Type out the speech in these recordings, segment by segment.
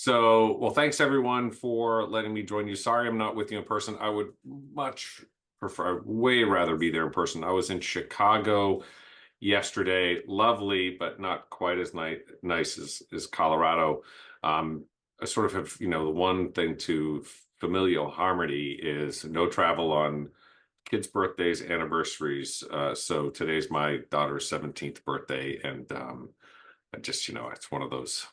Well, thanks everyone for letting me join you. Sorry I'm not with you in person. I would much prefer, way rather be there in person. I was in Chicago yesterday. Lovely, but not quite as nice as Colorado. Um, I sort of have, the one thing to familial harmony is no travel on kids' birthdays, anniversaries. So today's my daughter's 17th birthday, and I just, it's one of those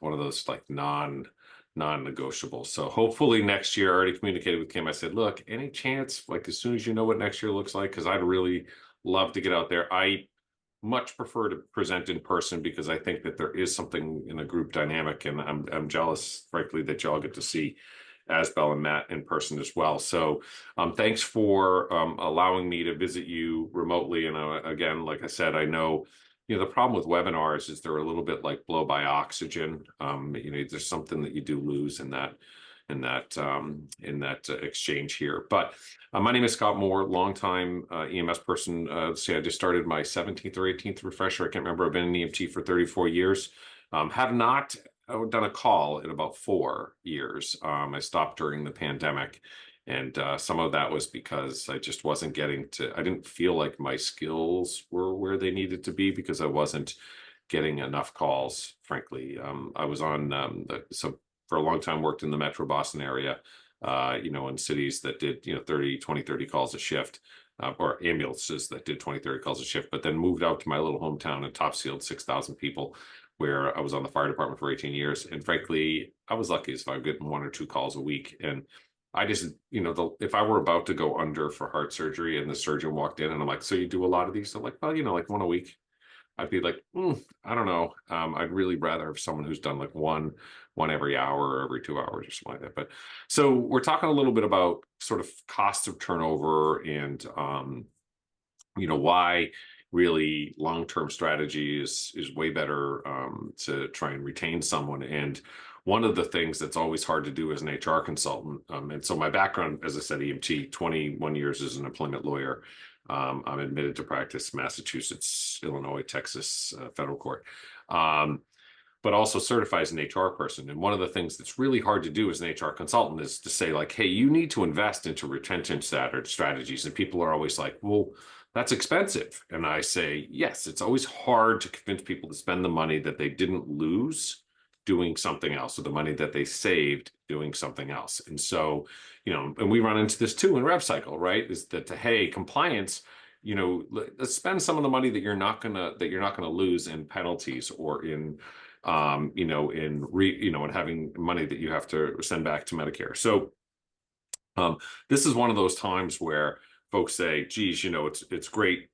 like non-negotiable. So hopefully next year, I already communicated with Kim. I said, look, any chance, like as soon as you know what next year looks like, because I'd really love to get out there. I much prefer to present in person because I think that there is something in a group dynamic, and I'm jealous, frankly, that y'all get to see Asbel and Matt in person as well. So thanks for allowing me to visit you remotely. And again, like I said, I know the problem with webinars is they're a little bit like blow by oxygen. There's something that you do lose in that exchange here. But my name is Scott Moore, longtime EMS person. I just started my 17th or 18th refresher. I can't remember. I've been in EMT for 34 years. Have not done a call in about 4 years. I stopped during the pandemic. And some of that was because I just wasn't I didn't feel like my skills were where they needed to be because I wasn't getting enough calls, frankly. I was on, so for a long time worked in the Metro Boston area, in cities that did, 30 calls a shift, or ambulances that did 20, 30 calls a shift, but then moved out to my little hometown in Topsfield, 6,000 people, where I was on the fire department for 18 years. And frankly, I was lucky if I was getting 1 or 2 calls a week. And I just, if I were about to go under for heart surgery and the surgeon walked in and I'm like, so you do a lot of these? I'm like, well, like one a week. I'd be like, I don't know. I'd really rather have someone who's done like one every hour or every 2 hours or something like that. But so we're talking a little bit about sort of costs of turnover and, why really long-term strategy is way better to try and retain someone. And one of the things that's always hard to do as an HR consultant, and so my background, as I said, EMT, 21 years as an employment lawyer. I'm admitted to practice Massachusetts, Illinois, Texas, federal court, but also certified as an HR person. And one of the things that's really hard to do as an HR consultant is to say like, hey, you need to invest into retention strategies. And people are always like, well, that's expensive. And I say, yes, it's always hard to convince people to spend the money that they didn't lose doing something else, or the money that they saved doing something else. And so, and we run into this too in RevCycle, right? Is that, hey, compliance, let's spend some of the money that you're not gonna lose in penalties or in in having money that you have to send back to Medicare. So this is one of those times where folks say, geez, it's great,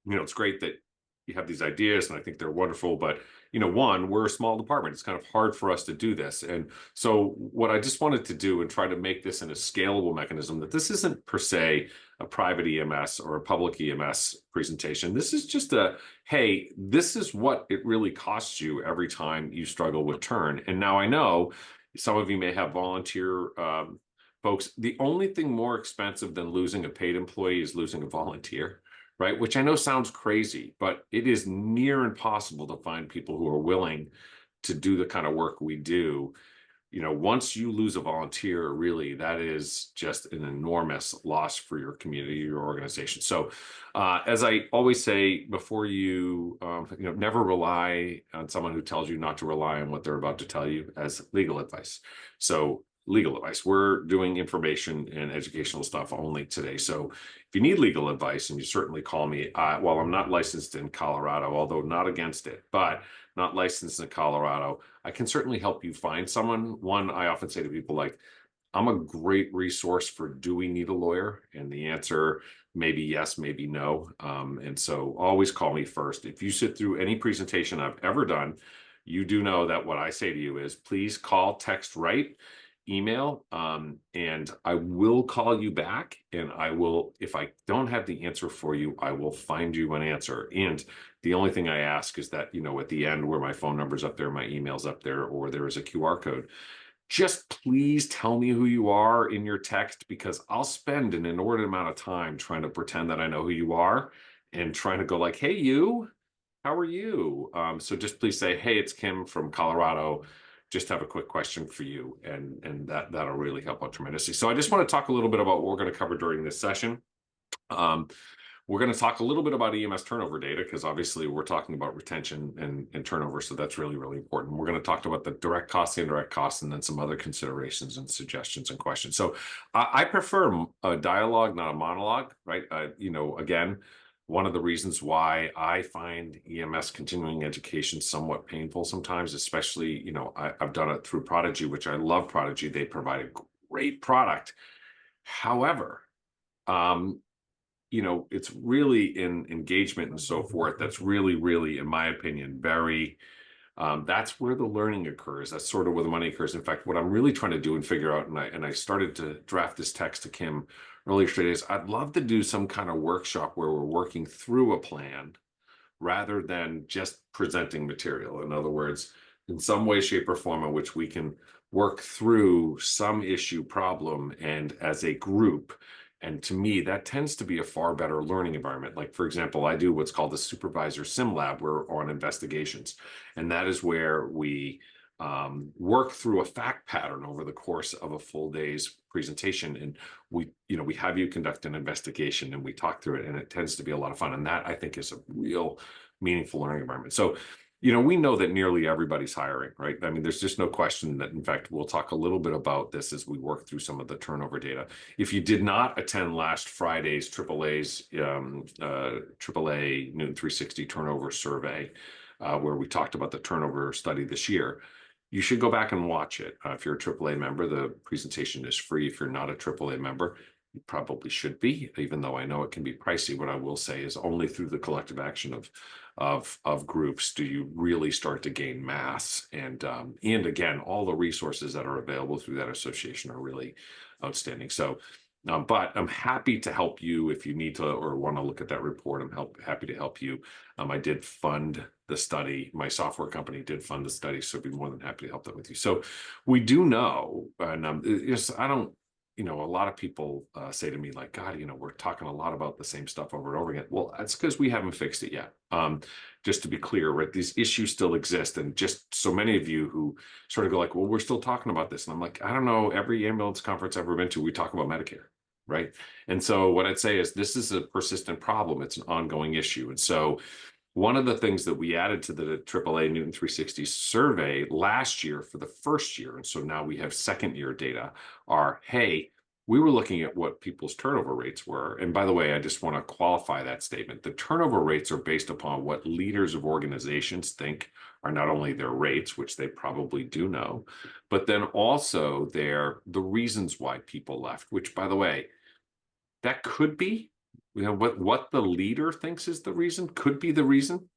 it's great that you have these ideas and I think they're wonderful, but one, we're a small department. It's kind of hard for us to do this. And so what I just wanted to do and try to make this in a scalable mechanism, that this isn't per se a private EMS or a public EMS presentation. This is just hey, this is what it really costs you every time you struggle with turn. And now I know some of you may have volunteer folks. The only thing more expensive than losing a paid employee is losing a volunteer. Right? Which I know sounds crazy, but it is near impossible to find people who are willing to do the kind of work we do. Once you lose a volunteer, really, that is just an enormous loss for your community, your organization. So as I always say, before you, never rely on someone who tells you not to rely on what they're about to tell you as legal advice. So legal advice. We're doing information and educational stuff only today. So if you need legal advice, and you certainly call me, while I'm not licensed in Colorado, although not against it, but not licensed in Colorado, I can certainly help you find someone. One, I often say to people like, I'm a great resource for, do we need a lawyer? And the answer may be yes, maybe no. And so always call me first. If you sit through any presentation I've ever done, you do know that what I say to you is please call, text, write, email, and I will call you back, and I will, if I don't have the answer for you, I will find you an answer. And the only thing I ask is that, at the end where my phone number's up there, my email's up there, or there is a QR code, just please tell me who you are in your text, because I'll spend an inordinate amount of time trying to pretend that I know who you are and trying to go like, hey, you, how are you? So just please say, hey, it's Kim from Colorado. just have a quick question for you, and that'll really help out tremendously. So I just want to talk a little bit about what we're going to cover during this session. We're going to talk a little bit about EMS turnover data, because obviously we're talking about retention and turnover. So that's really, really important. We're going to talk about the direct costs, the indirect costs, and then some other considerations and suggestions and questions. So I prefer a dialogue, not a monologue, right? Again, one of the reasons why I find EMS continuing education somewhat painful sometimes, especially, I've done it through Prodigy, which I love Prodigy. They provide a great product. However, it's really in engagement and so forth that's really, really, in my opinion, very, that's where the learning occurs. That's sort of where the money occurs. In fact, what I'm really trying to do and figure out, and I started to draft this text to Kim earlier today, is I'd love to do some kind of workshop where we're working through a plan rather than just presenting material. In other words, in some way, shape, or form in which we can work through some issue, problem, and as a group. And to me, that tends to be a far better learning environment. Like, for example, I do what's called the Supervisor Sim Lab. We're on investigations. And that is where we work through a fact pattern over the course of a full day's presentation. And we have you conduct an investigation and we talk through it. And it tends to be a lot of fun. And that, I think, is a real meaningful learning environment. So we know that nearly everybody's hiring, right? I mean, there's just no question that, in fact, we'll talk a little bit about this as we work through some of the turnover data. If you did not attend last Friday's AAA Newton 360 turnover survey, where we talked about the turnover study this year, you should go back and watch it. If you're a AAA member, the presentation is free. If you're not a AAA member, you probably should be, even though I know it can be pricey. What I will say is only through the collective action of groups do you really start to gain mass. And again, all the resources that are available through that association are really outstanding. So, but I'm happy to help you if you need to or want to look at that report. I'm happy to help you. I did fund the study. My software company did fund the study, so I'd be more than happy to help that with you. So we do know, and I don't. A lot of people say to me, like, God, we're talking a lot about the same stuff over and over again. Well, that's because we haven't fixed it yet. Just to be clear, right? These issues still exist. And just so many of you who sort of go like, well, we're still talking about this. And I'm like, I don't know, every ambulance conference I've ever been to, we talk about Medicare, right? And so what I'd say is this is a persistent problem. It's an ongoing issue. And so one of the things that we added to the AAA Newton 360 survey last year for the first year, and so now we have second year data, are, hey, we were looking at what people's turnover rates were. And by the way, I just want to qualify that statement. The turnover rates are based upon what leaders of organizations think are not only their rates, which they probably do know, but then also the reasons why people left, which, by the way, that could be what the leader thinks is the reason, could be the reason,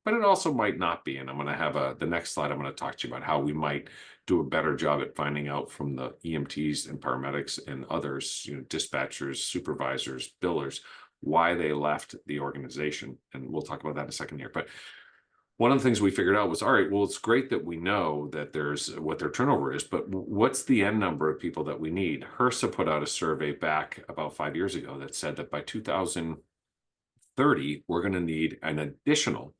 but it also might not be. And I'm going to have the next slide, I'm going to talk to you about how we might do a better job at finding out from the EMTs and paramedics and others, dispatchers, supervisors, billers, why they left the organization. And we'll talk about that in a second here. But one of the things we figured out was, all right, well, it's great that we know that there's what their turnover is, but what's the end number of people that we need? HRSA put out a survey back about 5 years ago that said that by 2030, we're going to need an additional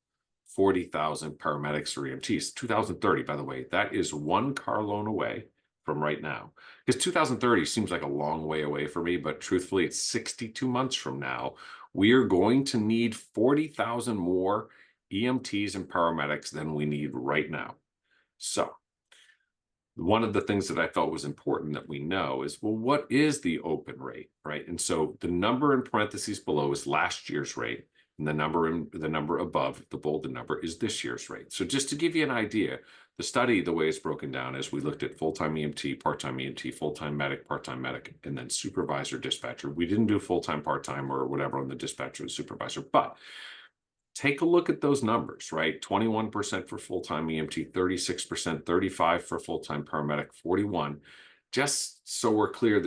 40,000 paramedics or EMTs. 2030, by the way, that is one car loan away from right now. Because 2030 seems like a long way away for me, but truthfully, it's 62 months from now. We are going to need 40,000 more EMTs and paramedics than we need right now. So one of the things that I felt was important that we know is, well, what is the open rate, right? And so the number in parentheses below is last year's rate, and the number above, the bolded number, is this year's rate. So just to give you an idea, the study, the way it's broken down is we looked at full-time EMT, part-time EMT, full-time medic, part-time medic, and then supervisor, dispatcher. We didn't do full-time, part-time, or whatever on the dispatcher and supervisor, but take a look at those numbers, right? 21% for full-time EMT, 36%, 35% for full-time paramedic, 41%. Just so we're clear,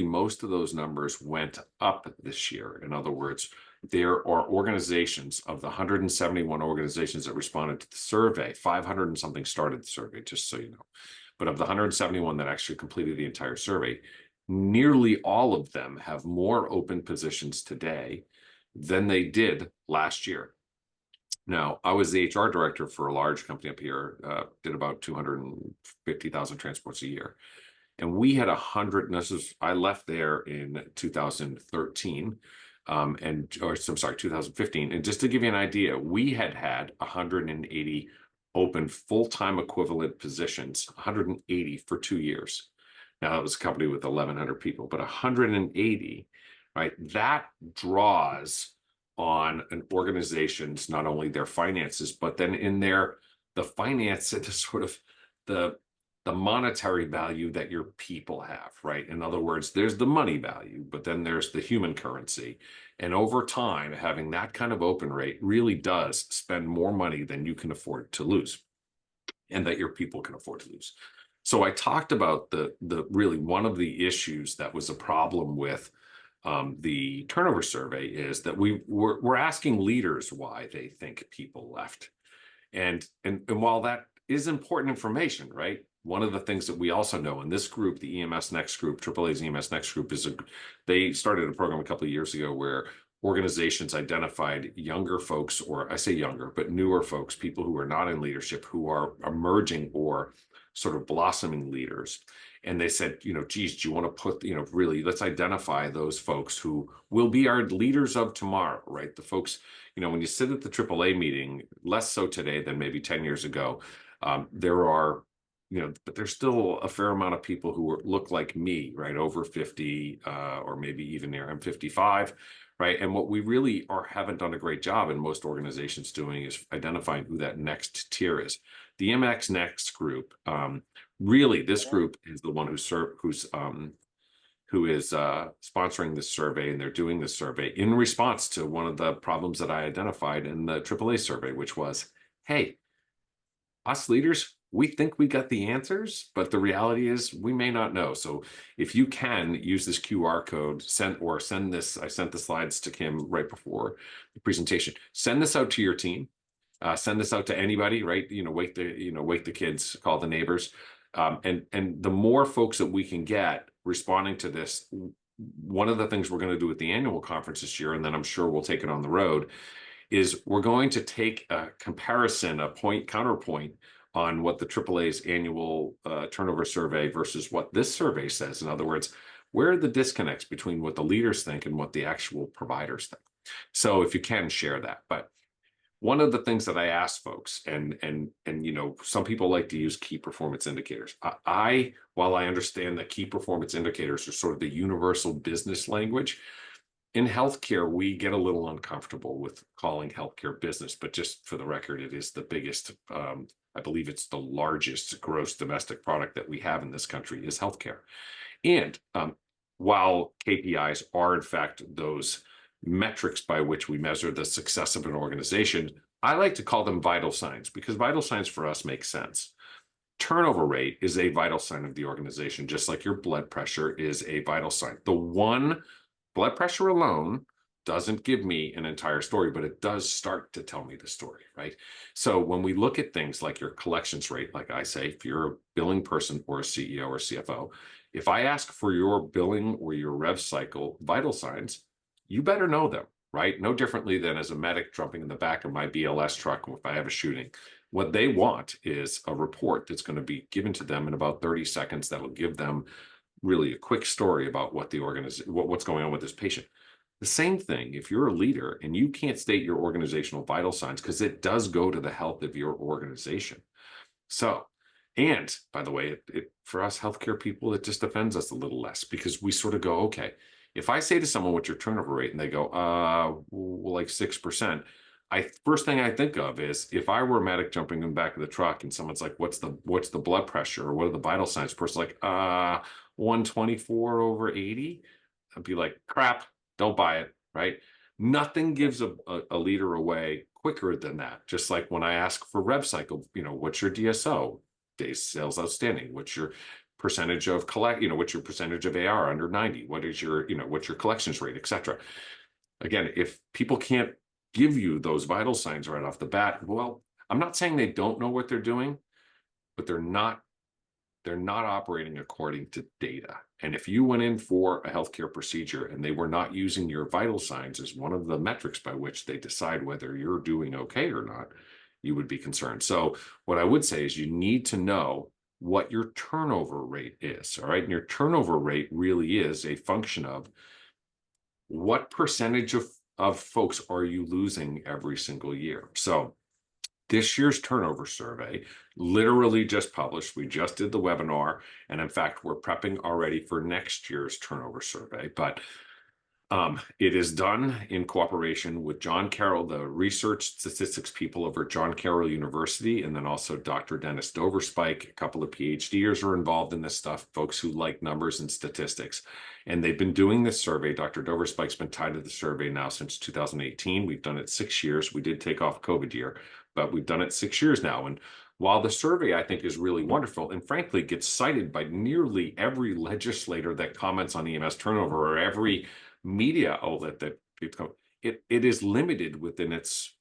most of those numbers went up this year. In other words, there are organizations, of the 171 organizations that responded to the survey, 500 and something started the survey, just so you know. But of the 171 that actually completed the entire survey, nearly all of them have more open positions today than they did last year. Now, I was the HR director for a large company up here, did about 250,000 transports a year. And we had 100, and this is, I left there in 2013, or so I'm sorry, 2015. And just to give you an idea, we had 180 open full-time equivalent positions, 180 for 2 years. Now, it was a company with 1,100 people, but 180, right? That draws on an organization's not only their finances, but then in the finance and the sort of the monetary value that your people have, right? In other words, there's the money value, but then there's the human currency. And over time, having that kind of open rate really does spend more money than you can afford to lose, and that your people can afford to lose. So I talked about the really one of the issues that was a problem with the turnover survey is that we're asking leaders why they think people left. And while that is important information, right? One of the things that we also know in this group, the EMS Next group, AAA's EMS Next group, they started a program a couple of years ago where organizations identified younger folks, or I say younger, but newer folks, people who are not in leadership, who are emerging or sort of blossoming leaders. And they said, geez, do you want to put, really, let's identify those folks who will be our leaders of tomorrow, right? The folks, when you sit at the AAA meeting, less so today than maybe 10 years ago, there are, but there's still a fair amount of people who look like me, right? Over 50, or maybe even near, I'm 55, right? And what we really haven't done a great job in most organizations doing is identifying who that next tier is. The EMS Next group, really, this group is the one who is sponsoring this survey, and they're doing this survey in response to one of the problems that I identified in the AAA survey, which was, hey, us leaders, we think we got the answers, but the reality is we may not know. So if you can use this QR code, send this, I sent the slides to Kim right before the presentation, send this out to your team, send this out to anybody, right? Wake the kids, call the neighbors. And the more folks that we can get responding to this, one of the things we're going to do at the annual conference this year, and then I'm sure we'll take it on the road, is we're going to take a comparison, counterpoint on what the AAA's annual turnover survey versus what this survey says. In other words, where are the disconnects between what the leaders think and what the actual providers think? So if you can share that. But one of the things that I ask folks, and some people like to use key performance indicators. While I understand that key performance indicators are sort of the universal business language, in healthcare, we get a little uncomfortable with calling healthcare business, but just for the record, it is the biggest, I believe it's the largest gross domestic product that we have in this country is healthcare. And while KPIs are in fact those metrics by which we measure the success of an organization, I like to call them vital signs, because vital signs for us make sense. Turnover rate is a vital sign of the organization, just like your blood pressure is a vital sign. Blood pressure alone doesn't give me an entire story, but it does start to tell me the story, right? So when we look at things like your collections rate, like I say, if you're a billing person or a CEO or CFO, if I ask for your billing or your rev cycle vital signs, you better know them, right? No differently than as a medic jumping in the back of my BLS truck if I have a shooting. What they want is a report that's going to be given to them in about 30 seconds that will give them really a quick story about what's going on with this patient. The same thing, if you're a leader and you can't state your organizational vital signs, because it does go to the health of your organization. So, and by the way, for us healthcare people, it just offends us a little less, because we sort of go, okay, if I say to someone, what's your turnover rate? And they go, well, like 6%. First thing I think of is, if I were a medic jumping in the back of the truck and someone's like, what's the blood pressure, or what are the vital signs? Person like, 124/80. I'd be like, crap, don't buy it, right? Nothing gives a leader away quicker than that. Just like when I ask for rev cycle, what's your DSO, days sales outstanding? What's your percentage of what's your percentage of AR under 90? What's your collections rate, etc. Again, if people can't give you those vital signs right off the bat, well, I'm not saying they don't know what they're doing, but they're not they're not operating according to data. And if you went in for a healthcare procedure and they were not using your vital signs as one of the metrics by which they decide whether you're doing okay or not, you would be concerned. So what I would say is you need to know what your turnover rate is. All right. And your turnover rate really is a function of what percentage of folks are you losing every single year. So this year's turnover survey literally just published. We just did the webinar. And in fact, we're prepping already for next year's turnover survey. But it is done in cooperation with John Carroll, the research statistics people over at John Carroll University, and then also Dr. Dennis Doverspike. A couple of PhDers are involved in this stuff, folks who like numbers and statistics. And they've been doing this survey. Dr. Doverspike's been tied to the survey now since 2018. We've done it 6 years. We did take off COVID year, but we've done it 6 years now. And while the survey, I think, is really wonderful and frankly gets cited by nearly every legislator that comments on EMS turnover or every media outlet that it is limited within its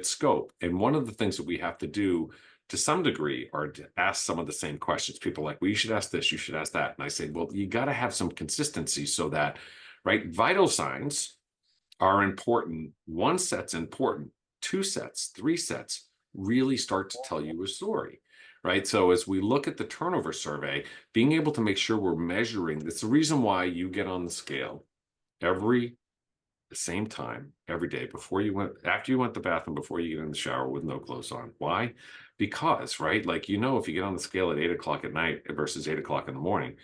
scope. And one of the things that we have to do to some degree are to ask some of the same questions. People are like, well, you should ask this, you should ask that. And I say, well, you got to have some consistency so that, right, vital signs are important. One set's important, 2 sets, 3 sets really start to tell you a story. Right. So as we look at the turnover survey, being able to make sure we're measuring, that's the reason why you get on the scale the same time every day after you went to the bathroom, before you get in the shower with no clothes on. Why? Because, right, like, if you get on the scale at 8 o'clock at night versus 8 o'clock in the morning,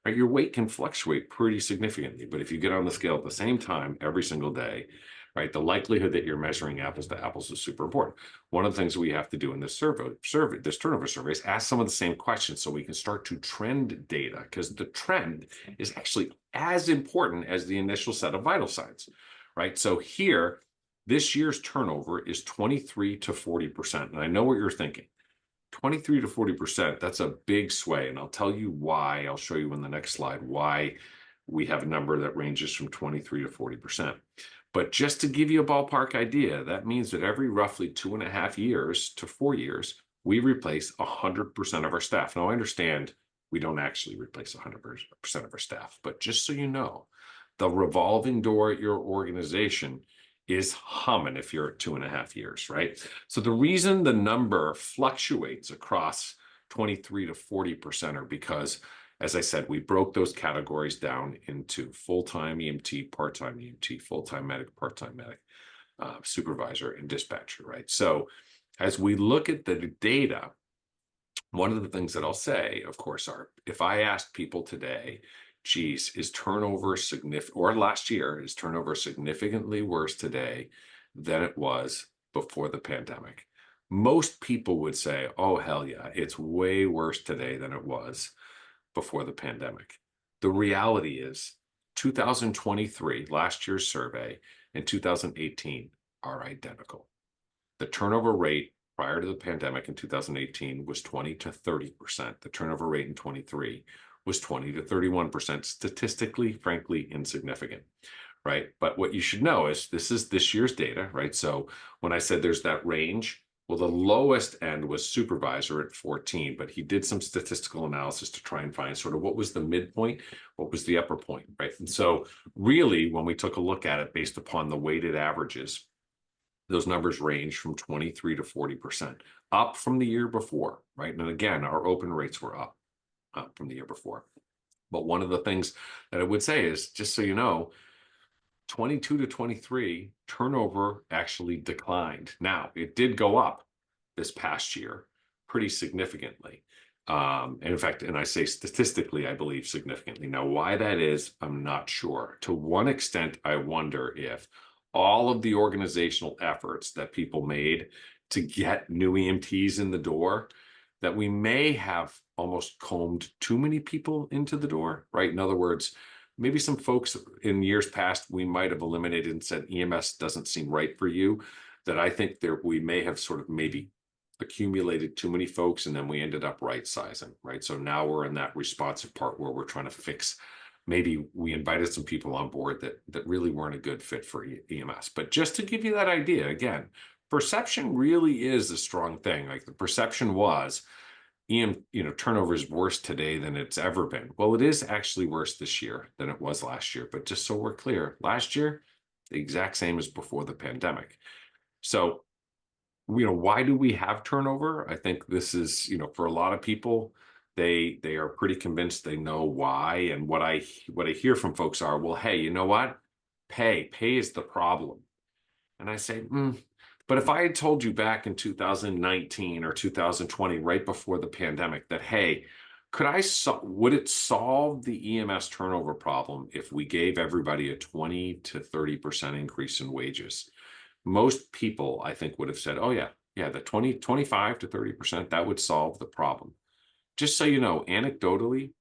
right, your weight can fluctuate pretty significantly. But if you get on the scale at the same time every single day, right, the likelihood that you're measuring apples to apples is super important. One of the things we have to do in this this turnover survey, is ask some of the same questions so we can start to trend data, because the trend is actually as important as the initial set of vital signs, right? So here, this year's turnover is 23 to 40%. And I know what you're thinking. 23 to 40%, that's a big sway. And I'll tell you why. I'll show you in the next slide why we have a number that ranges from 23 to 40%. But just to give you a ballpark idea, that means that every roughly 2.5 years to 4 years, we replace 100% of our staff. Now, I understand we don't actually replace 100% of our staff, but just so you know, the revolving door at your organization is humming if you're at 2.5 years, right? So the reason the number fluctuates across 23 to 40% are because, as I said, we broke those categories down into full-time EMT, part-time EMT, full-time medic, part-time medic, supervisor, and dispatcher, right? So as we look at the data, one of the things that I'll say, of course, are if I asked people today, geez, is turnover significant, or last year, is turnover significantly worse today than it was before the pandemic? Most people would say, oh, hell yeah, it's way worse today than it was before the pandemic. The reality is 2023, last year's survey, and 2018 are identical. The turnover rate prior to the pandemic in 2018 was 20 to 30%. The turnover rate in 23 was 20 to 31%, statistically, frankly, insignificant, right? But what you should know is this is this year's data, right? So when I said there's that range, well, the lowest end was supervisor at 14, but he did some statistical analysis to try and find sort of what was the midpoint, what was the upper point, right? And so really, when we took a look at it based upon the weighted averages, those numbers range from 23 to 40%, up from the year before, right? And again, our open rates were up from the year before. But one of the things that I would say is, just so you know, 22 to 23 turnover actually declined. Now, it did go up this past year pretty significantly. And in fact, and I say statistically, I believe significantly. Now, why that is, I'm not sure. To one extent, I wonder if all of the organizational efforts that people made to get new EMTs in the door, that we may have almost combed too many people into the door, right? In other words, maybe some folks in years past, we might have eliminated and said, EMS doesn't seem right for you, that I think there we may have sort of maybe accumulated too many folks, and then we ended up right sizing, right? So now we're in that responsive part where we're trying to fix, maybe we invited some people on board that really weren't a good fit for EMS. But just to give you that idea, again, perception really is a strong thing. Like the perception was, turnover is worse today than it's ever been. Well, it is actually worse this year than it was last year. But just so we're clear, last year, the exact same as before the pandemic. So, why do we have turnover? I think this is, for a lot of people, they are pretty convinced they know why. And what I hear from folks are, well, hey, you know what? Pay is the problem. And I say, but if I had told you back in 2019 or 2020, right before the pandemic, that, hey, would it solve the EMS turnover problem if we gave everybody a 20 to 30% increase in wages? Most people, I think, would have said, oh, yeah, the 25 to 30%, that would solve the problem. Just so you know, anecdotally,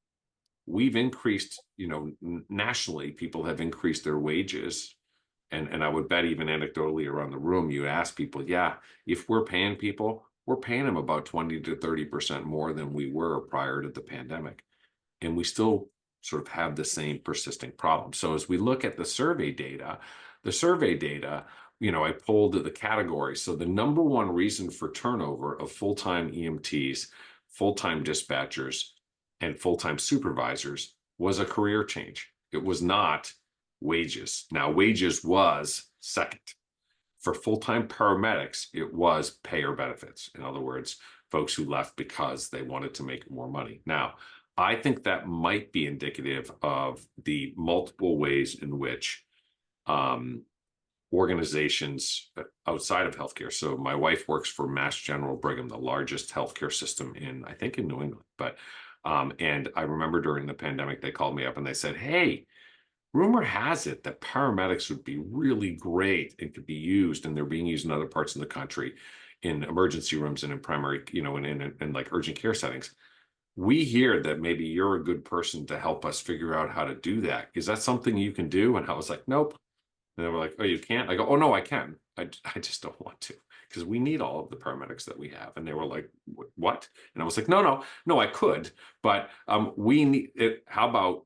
we've increased, nationally, people have increased their wages. And I would bet even anecdotally around the room, you ask people, yeah, if we're paying people, we're paying them about 20 to 30% more than we were prior to the pandemic. And we still sort of have the same persisting problem. So as we look at the survey data, I pulled the categories. So the number one reason for turnover of full-time EMTs, full-time dispatchers, and full-time supervisors was a career change. It was not wages. Now, wages was second. For full-time paramedics, it was pay or benefits. In other words, folks who left because they wanted to make more money. Now, I think that might be indicative of the multiple ways in which organizations outside of healthcare. So my wife works for Mass General Brigham, the largest healthcare system I think in New England. But and I remember during the pandemic, they called me up and they said, hey, rumor has it that paramedics would be really great and could be used, and they're being used in other parts of the country in emergency rooms and in primary, in like urgent care settings. We hear that maybe you're a good person to help us figure out how to do that. Is that something you can do? And I was like, nope. And they were like, oh, you can't? I go, oh, no, I can. I just don't want to, because we need all of the paramedics that we have. And they were like, what? And I was like, no, I could, but we need it. How about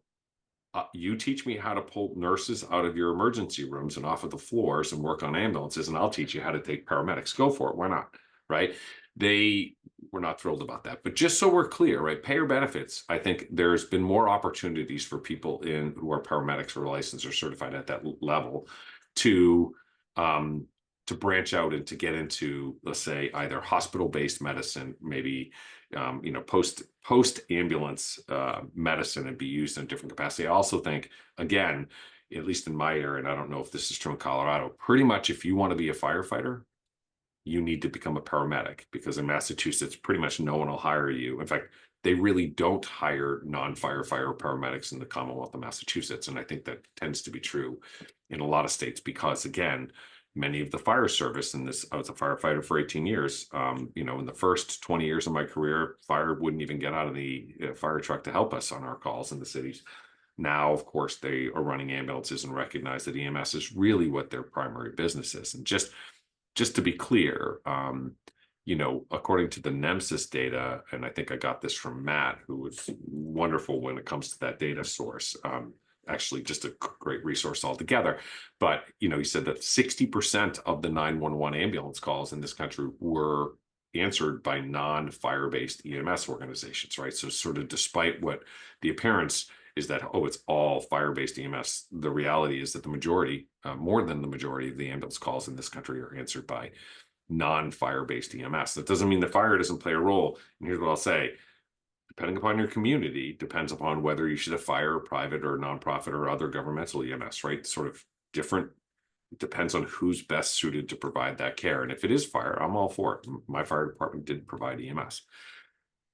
you teach me how to pull nurses out of your emergency rooms and off of the floors and work on ambulances, and I'll teach you how to take paramedics. Go for it. Why not? Right? They were not thrilled about that. But just so we're clear, right? Pay or benefits, I think there's been more opportunities for people who are paramedics or licensed or certified at that level to branch out and to get into, let's say, either hospital-based medicine, maybe post ambulance medicine, and be used in a different capacity. I also think, again, at least in my area, and I don't know if this is true in Colorado, pretty much if you want to be a firefighter, you need to become a paramedic, because in Massachusetts, pretty much no one will hire you. In fact, they really don't hire non-firefighter paramedics in the Commonwealth of Massachusetts. And I think that tends to be true in a lot of states because, again, many of the fire service, and I was a firefighter for 18 years. In the first 20 years of my career, fire wouldn't even get out of the fire truck to help us on our calls in the cities. Now, of course, they are running ambulances and recognize that EMS is really what their primary business is. And just to be clear, according to the NEMSIS data, and I think I got this from Matt, who was wonderful when it comes to that data source, actually just a great resource altogether. But, he said that 60% of the 911 ambulance calls in this country were answered by non-fire-based EMS organizations, right? So sort of despite what the appearance is that, oh, it's all fire-based EMS, the reality is that the majority, more than the majority of the ambulance calls in this country are answered by non-fire-based EMS. That doesn't mean the fire doesn't play a role. And here's what I'll say. Depending upon your community, depends upon whether you should have fire, private or nonprofit or other governmental EMS, right? Sort of different. It depends on who's best suited to provide that care. And if it is fire, I'm all for it. My fire department did provide EMS.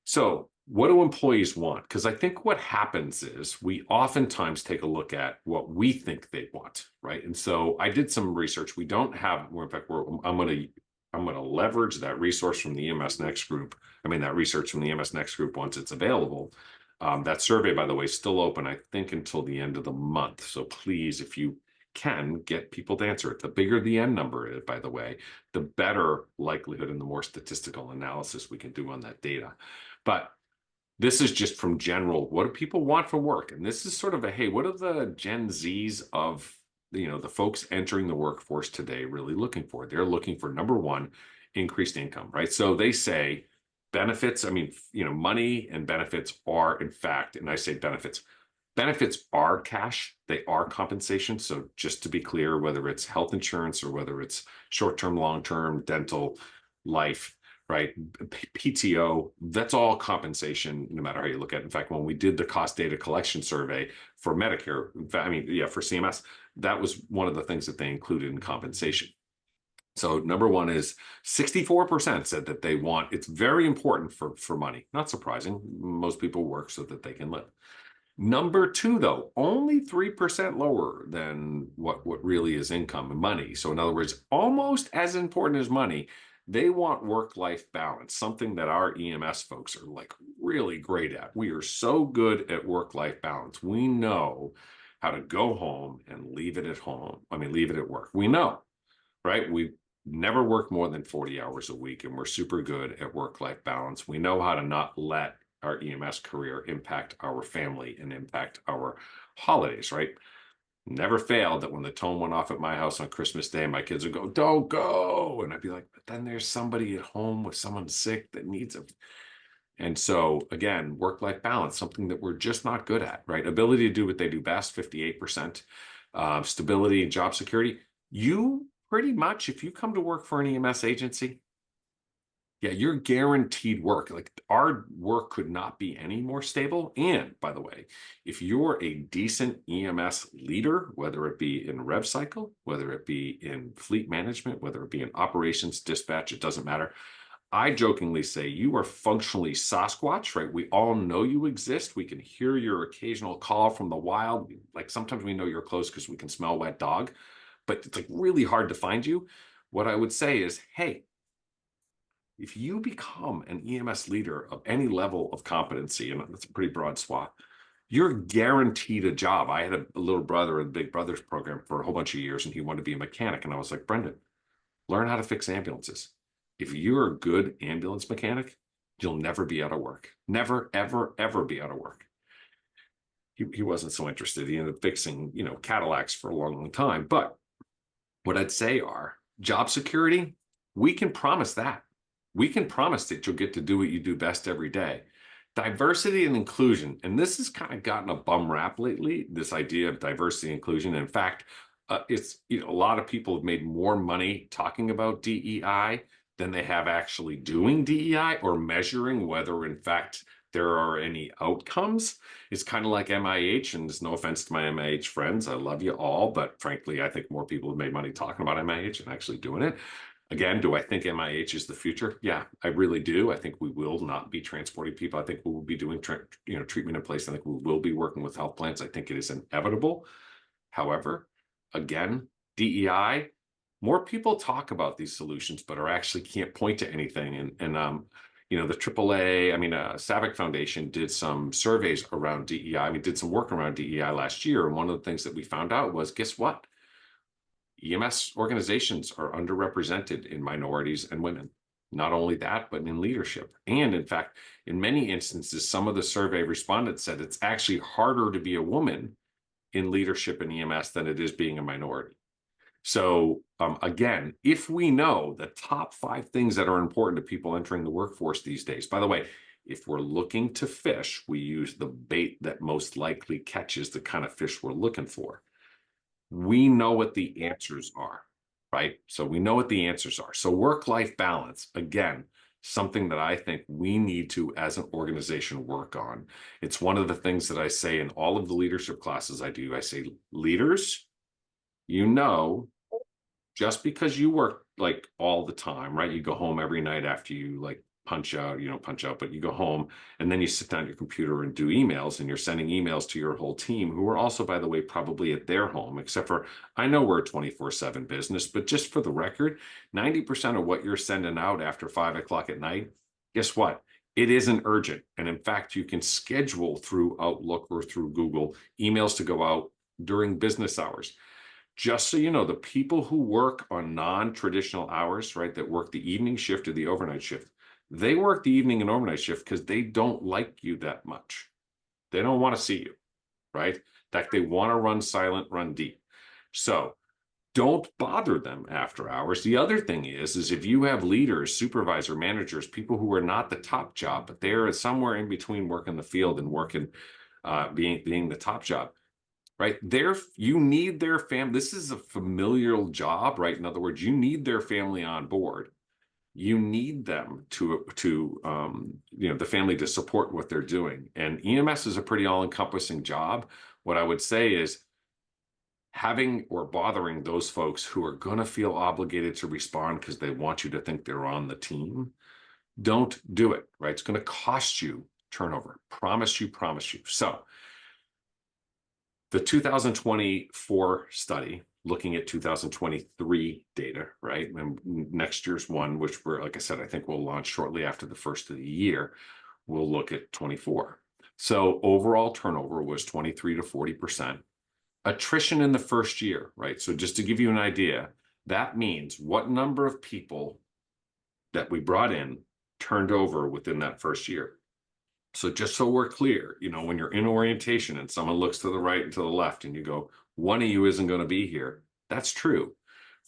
So what do employees want? Because I think what happens is we oftentimes take a look at what we think they want, right? And so I did some research. We don't have, in fact, I'm going to leverage that resource from the EMS Next group. That research from the EMS Next group once it's available. That survey, by the way, is still open, I think, until the end of the month. So please, if you can, get people to answer it. The bigger the N number is, by the way, the better likelihood and the more statistical analysis we can do on that data. But this is just from general, what do people want from work? And this is sort of hey, what are the Gen Zs of the folks entering the workforce today really looking for? They're looking for, number one, increased income, right? So they say, benefits, I mean, money and benefits are, in fact, and I say benefits are cash, they are compensation. So just to be clear, whether it's health insurance or whether it's short-term, long-term, dental, life, right? PTO, that's all compensation, no matter how you look at it. In fact, when we did the cost data collection survey for Medicare, for CMS, that was one of the things that they included in compensation. So number one is 64% said that they want, it's very important for money. Not surprising. Most people work so that they can live. Number two, though, only 3% lower than what really is income and money. So in other words, almost as important as money, they want work-life balance, something that our EMS folks are like really great at. We are so good at work-life balance. We know how to go home and leave it at home. I mean, leave it at work. We know, right? We never work more than 40 hours a week, and we're super good at work-life balance. We know how to not let our EMS career impact our family and impact our holidays, right? Never failed that when the tone went off at my house on Christmas Day, my kids would go, "Don't go." And I'd be like, but then there's somebody at home with someone sick that needs them. And so again, work-life balance, something that we're just not good at, right? Ability to do what they do best, 58%. Stability and job security. You pretty much, if you come to work for an EMS agency, yeah, you're guaranteed work. Like our work could not be any more stable. And by the way, if you're a decent EMS leader, whether it be in rev cycle, whether it be in fleet management, whether it be in operations, dispatch, it doesn't matter. I jokingly say you are functionally Sasquatch, right? We all know you exist. We can hear your occasional call from the wild. Like sometimes we know you're close because we can smell wet dog, but it's like really hard to find you. What I would say is, hey, if you become an EMS leader of any level of competency, and that's a pretty broad swath, you're guaranteed a job. I had a little brother in the Big Brothers program for a whole bunch of years, and he wanted to be a mechanic. And I was like, Brendan, learn how to fix ambulances. If you're a good ambulance mechanic, you'll never be out of work. Never, ever, ever be out of work. He wasn't so interested. He ended up fixing, Cadillacs for a long, long time. But what I'd say are job security, we can promise that. We can promise that you'll get to do what you do best every day. Diversity and inclusion, and this has kind of gotten a bum rap lately, this idea of diversity and inclusion. In fact, it's a lot of people have made more money talking about DEI than they have actually doing DEI or measuring whether, in fact, there are any outcomes. It's kind of like MIH, and there's no offense to my MIH friends. I love you all, but frankly, I think more people have made money talking about MIH than actually doing it. Again, do I think MIH is the future? Yeah, I really do. I think we will not be transporting people. I think we will be doing treatment in place. I think we will be working with health plans. I think it is inevitable. However, again, DEI, more people talk about these solutions, but are actually can't point to anything. And the AAA, SAVIC Foundation did some surveys around DEI. Did some work around DEI last year. And one of the things that we found out was, guess what? EMS organizations are underrepresented in minorities and women. Not only that, but in leadership. And in fact, in many instances, some of the survey respondents said it's actually harder to be a woman in leadership in EMS than it is being a minority. So again, if we know the top 5 things that are important to people entering the workforce these days, by the way, if we're looking to fish, we use the bait that most likely catches the kind of fish we're looking for. We know what the answers are, right? So we know what the answers are. So work-life balance, again, something that I think we need to, as an organization, work on. It's one of the things that I say in all of the leadership classes I do. I say, leaders, just because you work like all the time, right? You go home every night after you like punch out, but you go home and then you sit down at your computer and do emails, and you're sending emails to your whole team, who are also, by the way, probably at their home, except for, I know we're a 24/7 business, but just for the record, 90% of what you're sending out after 5 o'clock at night, guess what? It isn't urgent. And in fact, you can schedule through Outlook or through Google emails to go out during business hours. Just so you know, the people who work on non-traditional hours, right, that work the evening shift or the overnight shift, they work the evening and overnight shift because they don't like you that much. They don't want to see you, right? In fact, they want to run silent, run deep. So don't bother them after hours. The other thing is if you have leaders, supervisor, managers, people who are not the top job, but they're somewhere in between working the field and working, being the top job, right? You need their family. This is a familial job, right? In other words, you need their family on board. You need them to the family to support what they're doing. And EMS is a pretty all-encompassing job. What I would say is having or bothering those folks who are going to feel obligated to respond because they want you to think they're on the team, don't do it, right? It's going to cost you turnover. Promise you, promise you. So the 2024 study looking at 2023 data, right? And next year's one, which we're, like I said, I think we'll launch shortly after the first of the year, we'll look at 24. So overall turnover was 23 to 40%. Attrition in the first year, right? So just to give you an idea, that means what number of people that we brought in turned over within that first year. So just so we're clear, when you're in orientation and someone looks to the right and to the left and you go, one of you isn't going to be here, that's true,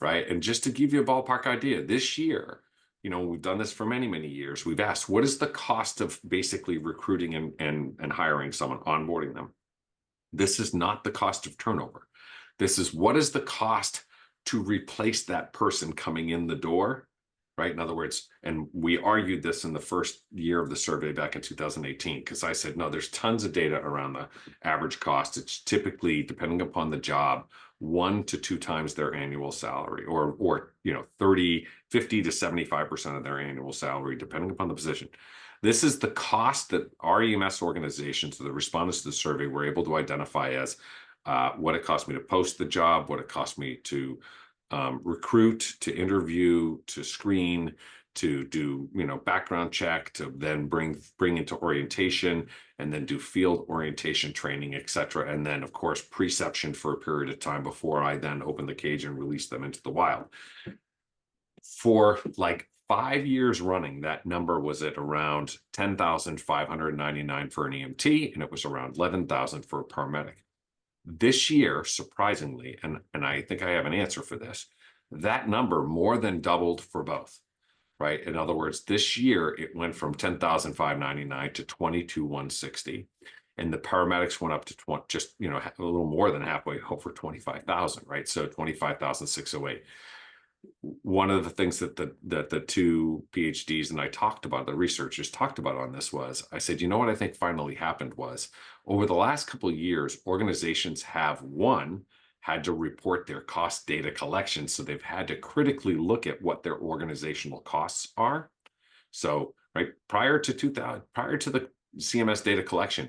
right? And just to give you a ballpark idea, this year, we've done this for many, many years. We've asked, what is the cost of basically recruiting and hiring someone, onboarding them? This is not the cost of turnover. This is what is the cost to replace that person coming in the door, right? In other words, and we argued this in the first year of the survey back in 2018, because I said, no, there's tons of data around the average cost. It's typically, depending upon the job, 1 to 2 times their annual salary, or 50 to 75% of their annual salary, depending upon the position. This is the cost that our EMS organizations, the respondents to the survey, were able to identify as what it cost me to post the job, what it cost me to recruit, to interview, to screen, to do background check, to then bring into orientation, and then do field orientation training, etc. And then, of course, preception for a period of time before I then open the cage and release them into the wild. For like 5 years running, that number was at around 10,599 for an EMT, and it was around 11,000 for a paramedic. This year, surprisingly, and I think I have an answer for this, that number more than doubled for both, right? In other words, this year it went from 10,599 to 22,160, and the paramedics went up to just a little more than halfway over 25,000, right? So 25,608. One of the things that the two PhDs and I talked about, the researchers talked about on this, was I said, what I think finally happened was over the last couple of years, organizations have, one, had to report their cost data collection. So they've had to critically look at what their organizational costs are. So, right, prior to the CMS data collection,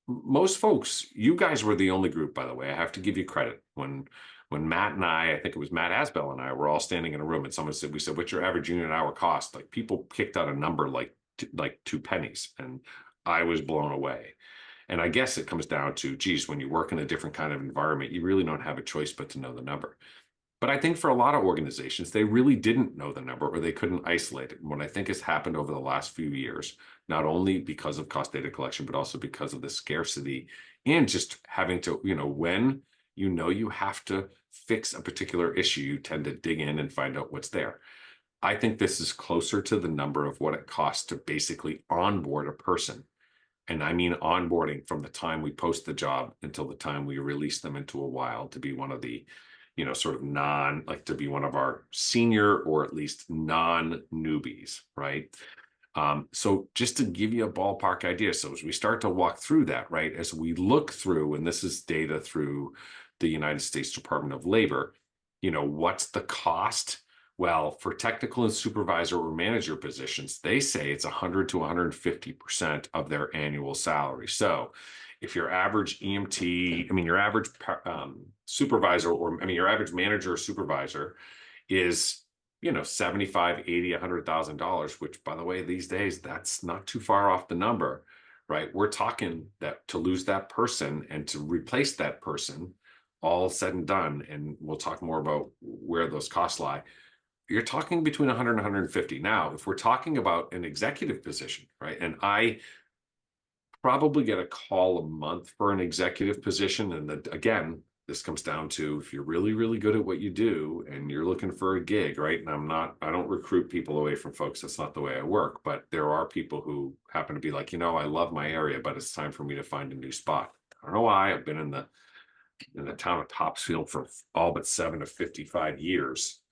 most folks, you guys were the only group, by the way, I have to give you credit. When Matt and I think it was Matt Asbell and I were all standing in a room and someone said, what's your average unit hour cost? Like, people kicked out a number like 2 pennies, and I was blown away. And I guess it comes down to, geez, when you work in a different kind of environment, you really don't have a choice but to know the number. But I think for a lot of organizations, they really didn't know the number, or they couldn't isolate it. And what I think has happened over the last few years, not only because of cost data collection, but also because of the scarcity and just having to, when you have to fix a particular issue, you tend to dig in and find out what's there. I think this is closer to the number of what it costs to basically onboard a person. And I mean onboarding from the time we post the job until the time we release them into a wild to be one of the, sort of to be one of our senior or at least non-newbies, right? So just to give you a ballpark idea, so as we start to walk through that, right, as we look through, and this is data through the United States Department of Labor, what's the cost? Well, for technical and supervisor or manager positions, they say it's 100 to 150% of their annual salary. So if your average EMT, your average supervisor, or your average manager or supervisor is, $75, $80, $100,000, which, by the way, these days, that's not too far off the number, right? We're talking that to lose that person and to replace that person, all said and done, and we'll talk more about where those costs lie, you're talking between 100 and 150. Now, if we're talking about an executive position, right, and I probably get a call a month for an executive position, and again, this comes down to if you're really, really good at what you do and you're looking for a gig, right? And I don't recruit people away from folks. That's not the way I work. But there are people who happen to be like, I love my area, but it's time for me to find a new spot. I don't know why. I've been in the town of Topsfield for all but 7 to 55 years.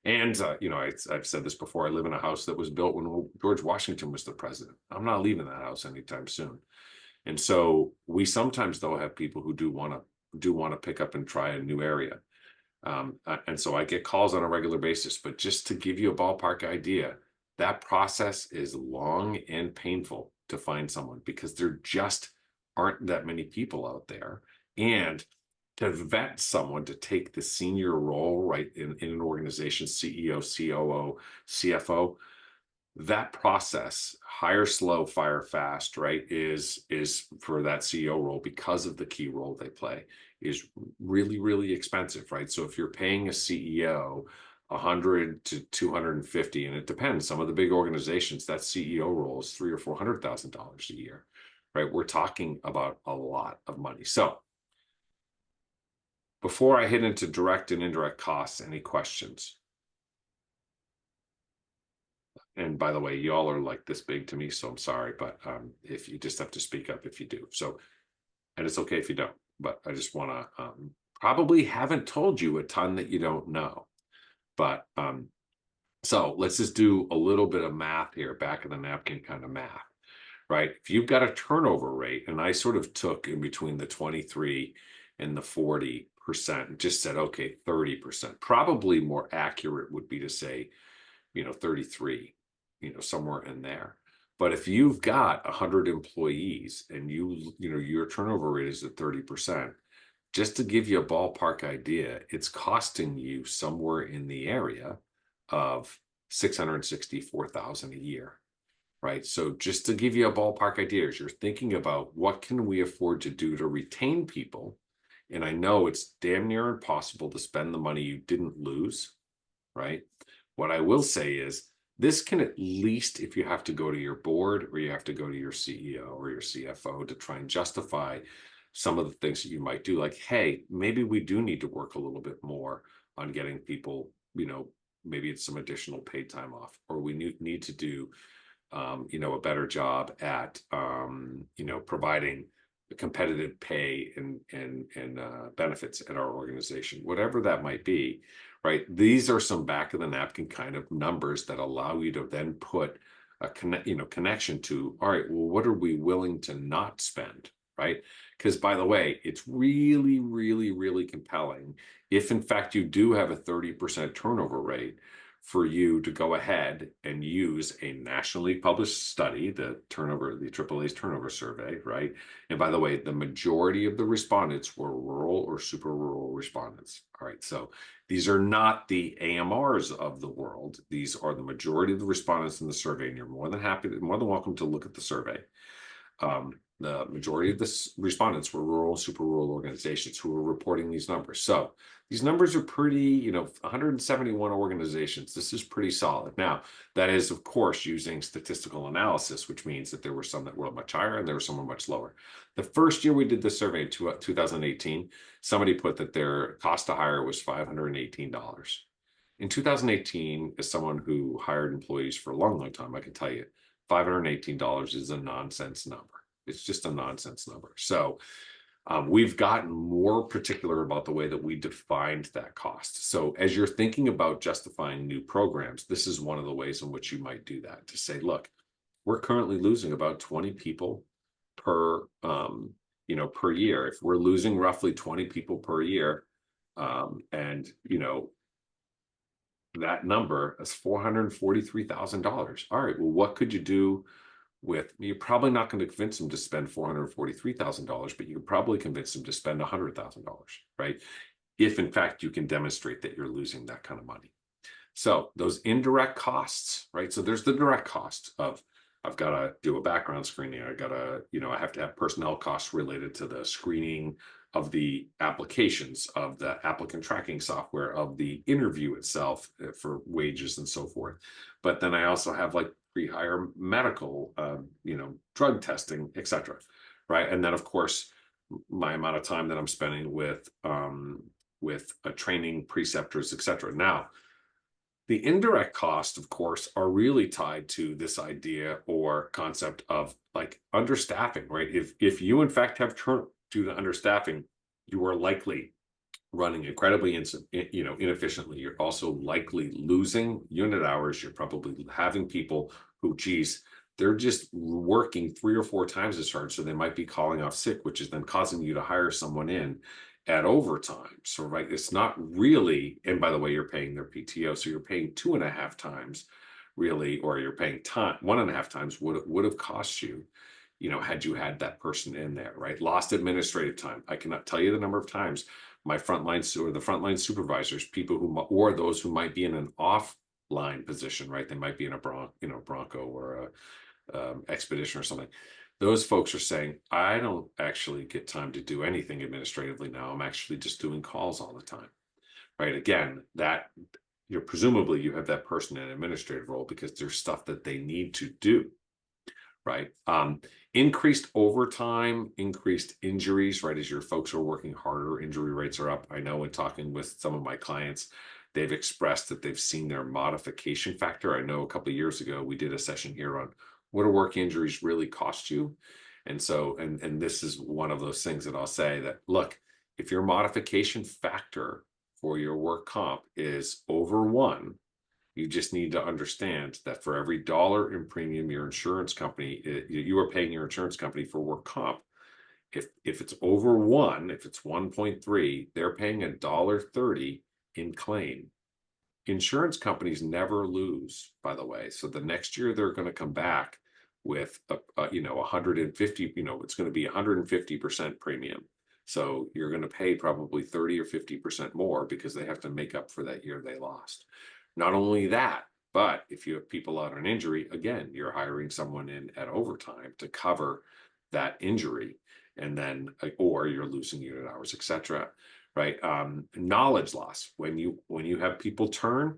I've said this before. I live in a house that was built when George Washington was the president. I'm not leaving that house anytime soon. And so we sometimes, though, have people who do want to pick up and try a new area. And so I get calls on a regular basis. But just to give you a ballpark idea, that process is long and painful to find someone because there just aren't that many people out there. And to vet someone to take the senior role, right, in an organization, CEO, COO, CFO, that process, hire slow, fire fast, right, is for that CEO role, because of the key role they play, is really, really expensive, right? So if you're paying a CEO 100 to 250, and it depends, some of the big organizations, that CEO role is $300,000 or $400,000 a year, right? We're talking about a lot of money. So before I hit into direct and indirect costs, any questions? And by the way, y'all are like this big to me, so I'm sorry, but if you just have to speak up if you do. So, and it's okay if you don't, but I just want to probably haven't told you a ton that you don't know. But so let's just do a little bit of math here, back of the napkin kind of math, right? If you've got a turnover rate, and I sort of took in between the 23 and the 40%, and just said, okay, 30%. Probably more accurate would be to say, 33, somewhere in there. But if you've got 100 employees and your turnover rate is at 30%, just to give you a ballpark idea, it's costing you somewhere in the area of $664,000 a year, right? So just to give you a ballpark idea, as you're thinking about what can we afford to do to retain people, and I know it's damn near impossible to spend the money you didn't lose, right? What I will say is this can, at least if you have to go to your board or you have to go to your CEO or your CFO to try and justify some of the things that you might do, like, hey, maybe we do need to work a little bit more on getting people, maybe it's some additional paid time off, or we need to do, a better job at, providing competitive pay and benefits at our organization, whatever that might be, right? These are some back of the napkin kind of numbers that allow you to then put a connection to, all right, well, what are we willing to not spend, right? Because by the way, it's really, really, really compelling if in fact you do have a 30% turnover rate, for you to go ahead and use a nationally published study, the AAA's turnover survey, right? And by the way, the majority of the respondents were rural or super rural respondents. All right, so these are not the AMRs of the world. These are the majority of the respondents in the survey, and you're more than welcome to look at the survey. The majority of the respondents were rural, super rural organizations who were reporting these numbers. So these numbers are pretty, 171 organizations. This is pretty solid. Now, that is, of course, using statistical analysis, which means that there were some that were much higher and there were some were much lower. The first year we did the survey, 2018, somebody put that their cost to hire was $518. In 2018, as someone who hired employees for a long, long time, I can tell you, $518 is a nonsense number. It's just a nonsense number. So we've gotten more particular about the way that we defined that cost. So as you're thinking about justifying new programs, this is one of the ways in which you might do that, to say, look, we're currently losing about 20 people per year. If we're losing roughly 20 people per year, and that number is $443,000. All right, well, what could you do with, you're probably not going to convince them to spend $443,000, but you could probably convince them to spend $100,000, right? If in fact you can demonstrate that you're losing that kind of money. So those indirect costs, right? So there's the direct cost of, I've got to do a background screening. I got to, I have to have personnel costs related to the screening of the applications, of the applicant tracking software, of the interview itself for wages and so forth. But then I also have like pre-hire medical, drug testing, etc. Right? And then of course, my amount of time that I'm spending with a training preceptors, etc. Now, the indirect costs, of course, are really tied to this idea or concept of like understaffing, right? If you in fact have turn due to understaffing, you are likely running incredibly inefficiently. You're also likely losing unit hours. You're probably having people who, geez, they're just working 3 or 4 times as hard, so they might be calling off sick, which is then causing you to hire someone in at overtime. So right, it's not really, and by the way, you're paying their PTO, so you're paying 2.5 times really, or you're paying 1.5 times what it would have cost you, had you had that person in there, right? Lost administrative time. I cannot tell you the number of times my frontline or the frontline supervisors, people who, or those who might be in an offline position, right? They might be in a Bronco or a expedition or something. Those folks are saying, I don't actually get time to do anything administratively now. I'm actually just doing calls all the time, right? Again, that presumably you have that person in an administrative role because there's stuff that they need to do, right? Increased overtime, increased injuries, right? As your folks are working harder, injury rates are up. I know in talking with some of my clients, they've expressed that they've seen their modification factor. I know a couple of years ago, we did a session here on what do work injuries really cost you? And so, and this is one of those things that I'll say that, look, if your modification factor for your work comp is over 1, you just need to understand that for every dollar in premium your insurance company, you are paying your insurance company for work comp. If it's over 1, if it's 1.3, they're paying $1.30 in claim. Insurance companies never lose, by the way. So the next year they're going to come back with 150, it's going to be 150% premium. So you're going to pay probably 30 or 50% more because they have to make up for that year they lost. Not only that, but if you have people out on injury, again, you're hiring someone in at overtime to cover that injury, and then, or you're losing unit hours, etc. Right? Knowledge loss when you have people turn,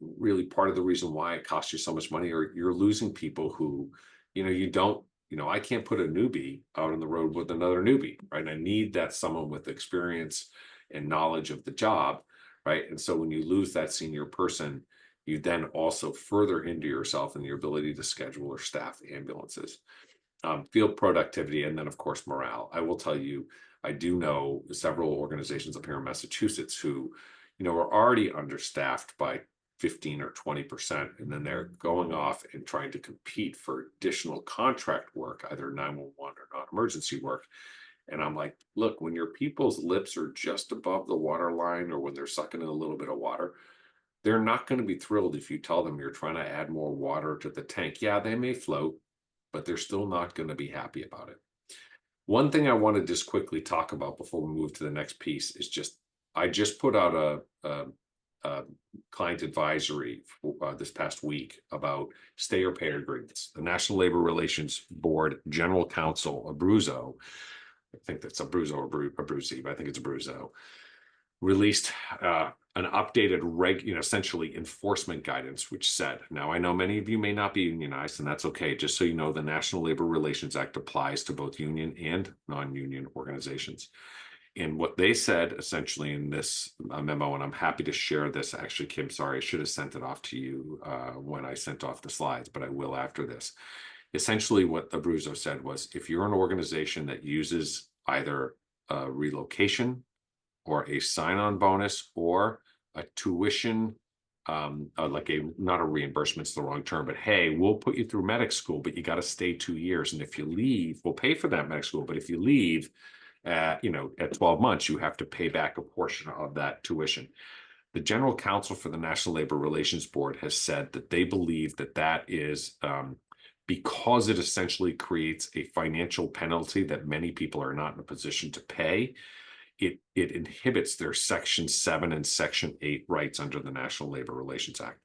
really part of the reason why it costs you so much money, or you're losing people who, you don't. I can't put a newbie out on the road with another newbie, right? I need that someone with experience and knowledge of the job, right? And so when you lose that senior person, you then also further hinder yourself in your ability to schedule or staff ambulances. Field productivity, and then of course morale. I will tell you, I do know several organizations up here in Massachusetts who, are already understaffed by 15 or 20%, and then they're going off and trying to compete for additional contract work, either 911 or non-emergency work. And I'm like, look, when your people's lips are just above the water line, or when they're sucking in a little bit of water, they're not going to be thrilled if you tell them you're trying to add more water to the tank. Yeah, they may float, but they're still not going to be happy about it. One thing I want to just quickly talk about before we move to the next piece is I just put out a client advisory for, this past week about stay or pay agreements. The National Labor Relations Board General Counsel, Abruzzo, I think that's Abruzzo or Abruzzi, but I think it's Abruzzo, released an updated essentially enforcement guidance, which said, now I know many of you may not be unionized, and that's okay. Just so you know, the National Labor Relations Act applies to both union and non-union organizations. And what they said essentially in this memo, and I'm happy to share this. Actually, Kim, sorry, I should have sent it off to you when I sent off the slides, but I will after this. Essentially, what Abruzzo said was, if you're an organization that uses either a relocation or a sign-on bonus or a tuition, like not a reimbursement's the wrong term, but hey, we'll put you through medic school, but you got to stay 2 years. And if you leave, we'll pay for that medic school. But if you leave at 12 months, you have to pay back a portion of that tuition. The General Counsel for the National Labor Relations Board has said that they believe that is because it essentially creates a financial penalty that many people are not in a position to pay. It inhibits their Section 7 and Section 8 rights under the National Labor Relations Act.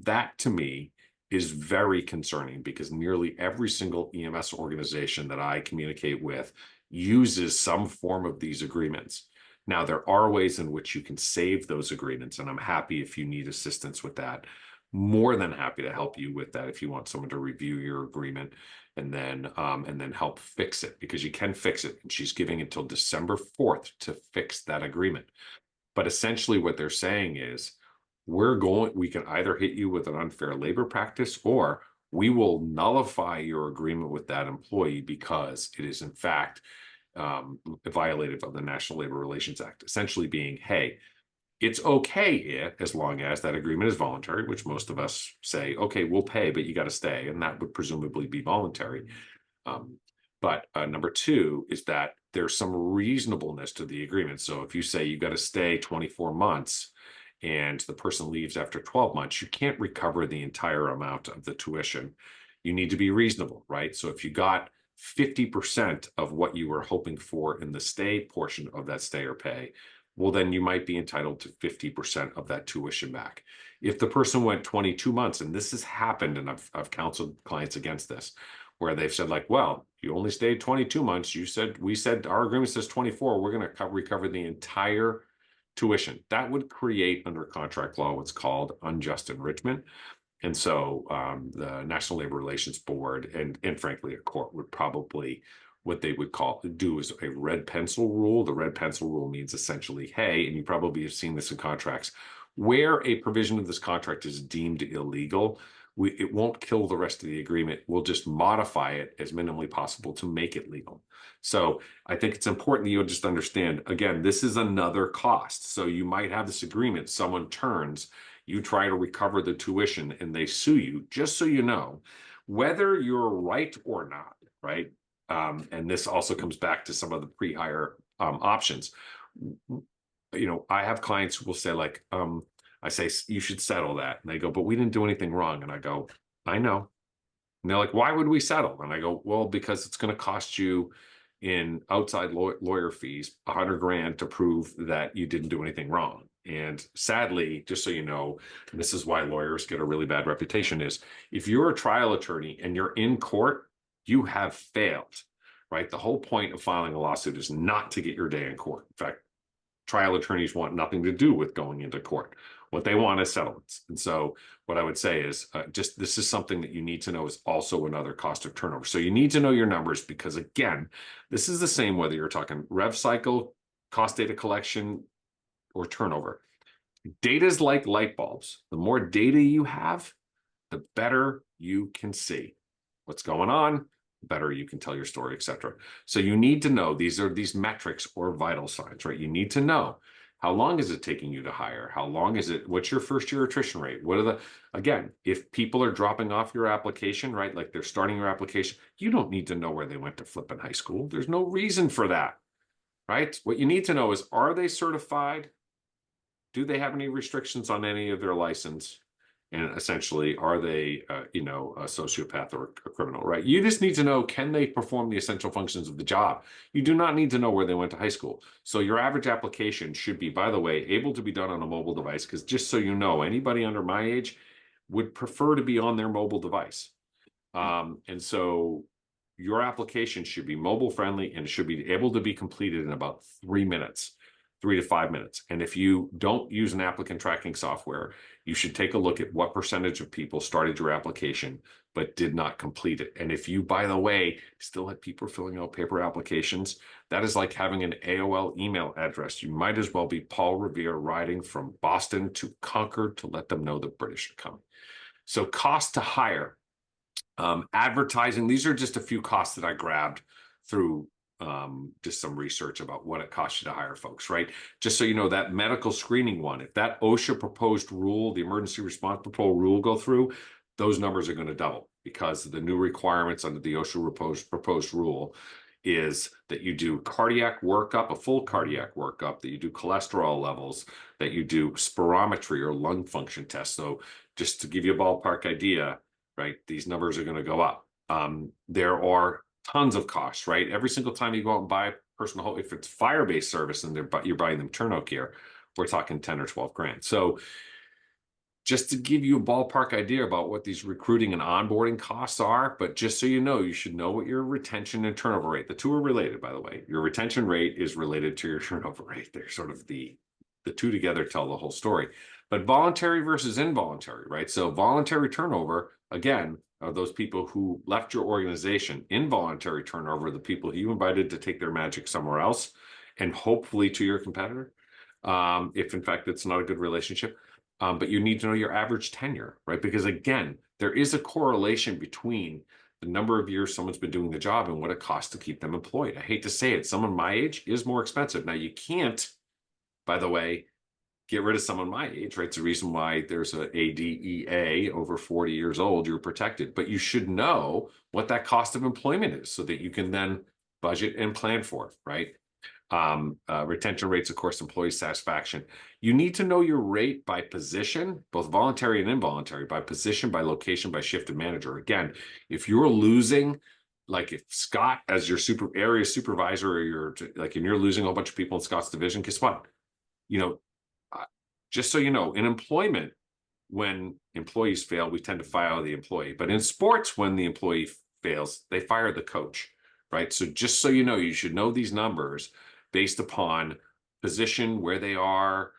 That, to me, is very concerning because nearly every single EMS organization that I communicate with uses some form of these agreements. Now, there are ways in which you can save those agreements, and I'm happy if you need assistance with that. more than happy to help you with that if you want someone to review your agreement and then help fix it, because you can fix it. And she's giving until December 4th to fix that agreement. But essentially what they're saying is we can either hit you with an unfair labor practice, or we will nullify your agreement with that employee because it is in fact violative of the National Labor Relations Act, essentially being, hey, it's okay as long as that agreement is voluntary, which most of us say, okay, we'll pay, but you got to stay. And that would presumably be voluntary. But number two is that there's some reasonableness to the agreement. So if you say you got to stay 24 months and the person leaves after 12 months, you can't recover the entire amount of the tuition. You need to be reasonable, right? So if you got 50% of what you were hoping for in the stay portion of that stay or pay, well, then you might be entitled to 50% of that tuition back. If the person went 22 months, and this has happened, and I've counseled clients against this, where they've said like, well, you only stayed 22 months. We said our agreement says 24. We're going to recover the entire tuition. That would create, under contract law, what's called unjust enrichment. And so the National Labor Relations Board and frankly, a court would probably, what they would do is a red pencil rule. The red pencil rule means essentially, hey, and you probably have seen this in contracts, where a provision of this contract is deemed illegal, it won't kill the rest of the agreement. We'll just modify it as minimally possible to make it legal. So I think it's important that you just understand, again, this is another cost. So you might have this agreement, someone turns, you try to recover the tuition and they sue you, just so you know, whether you're right or not, right? And this also comes back to some of the pre-hire options. I have clients who will say like, I say, you should settle that. And they go, but we didn't do anything wrong. And I go, I know. And they're like, why would we settle? And I go, well, because it's going to cost you in outside lawyer fees, $100,000 to prove that you didn't do anything wrong. And sadly, just so you know, and this is why lawyers get a really bad reputation, is if you're a trial attorney and you're in court, you have failed, right? The whole point of filing a lawsuit is not to get your day in court. In fact, trial attorneys want nothing to do with going into court. What they want is settlements. And so what I would say is this is something that you need to know is also another cost of turnover. So you need to know your numbers, because again, this is the same whether you're talking rev cycle, cost data collection, or turnover. Data is like light bulbs. The more data you have, the better you can see what's going on, the better you can tell your story, etc. So you need to know, these are these metrics or vital signs, right? You need to know, how long is it taking you to hire? How long is it? What's your first year attrition rate? Again, if people are dropping off your application, right? Like they're starting your application, you don't need to know where they went to flipping high school. There's no reason for that, right? What you need to know is, are they certified? Do they have any restrictions on any of their license? And essentially, are they, a sociopath or a criminal, right? You just need to know, can they perform the essential functions of the job? You do not need to know where they went to high school. So your average application should be, by the way, able to be done on a mobile device, because just so you know, anybody under my age would prefer to be on their mobile device. And so your application should be mobile friendly and should be able to be completed in about 3 minutes. 3 to 5 minutes. And if you don't use an applicant tracking software, you should take a look at what percentage of people started your application but did not complete it. And if you, by the way, still have people filling out paper applications, that is like having an AOL email address. You might as well be Paul Revere riding from Boston to Concord to let them know the British are coming. So cost to hire, advertising, these are just a few costs that I grabbed through just some research about what it costs you to hire folks, right? Just so you know, that medical screening one, if that OSHA proposed rule, the emergency response proposal rule go through, those numbers are going to double, because the new requirements under the OSHA proposed rule is that you do cardiac workup, a full cardiac workup, that you do cholesterol levels, that you do spirometry or lung function tests. So just to give you a ballpark idea, right, these numbers are going to go up. There are tons of costs, right? Every single time you go out and buy a personal, if it's fire-based service and you're buying them turnout gear, we're talking 10 or 12 grand. So just to give you a ballpark idea about what these recruiting and onboarding costs are, but just so you know, you should know what your retention and turnover rate, the two are related, by the way. Your retention rate is related to your turnover rate. They're sort of the the two together tell the whole story. But voluntary versus involuntary, right? So voluntary turnover, again, are those people who left your organization. Involuntary turnover, the people you invited to take their magic somewhere else and hopefully to your competitor, if in fact it's not a good relationship. But you need to know your average tenure, right? Because again, there is a correlation between the number of years someone's been doing the job and what it costs to keep them employed. I hate to say it, someone my age is more expensive. Now you can't, by the way, get rid of someone my age, right? It's the reason why there's a ADEA over 40 years old, you're protected. But you should know what that cost of employment is so that you can then budget and plan for it, right? Retention rates, of course, employee satisfaction. You need to know your rate by position, both voluntary and involuntary, by position, by location, by shift and manager. Again, if you're losing, like if Scott as your area supervisor, or you're like, and you're losing a whole bunch of people in Scott's division, guess what? Just so you know, in employment, when employees fail, we tend to fire the employee. But in sports, when the employee fails, they fire the coach, right? So just so you know, you should know these numbers based upon position, where they are,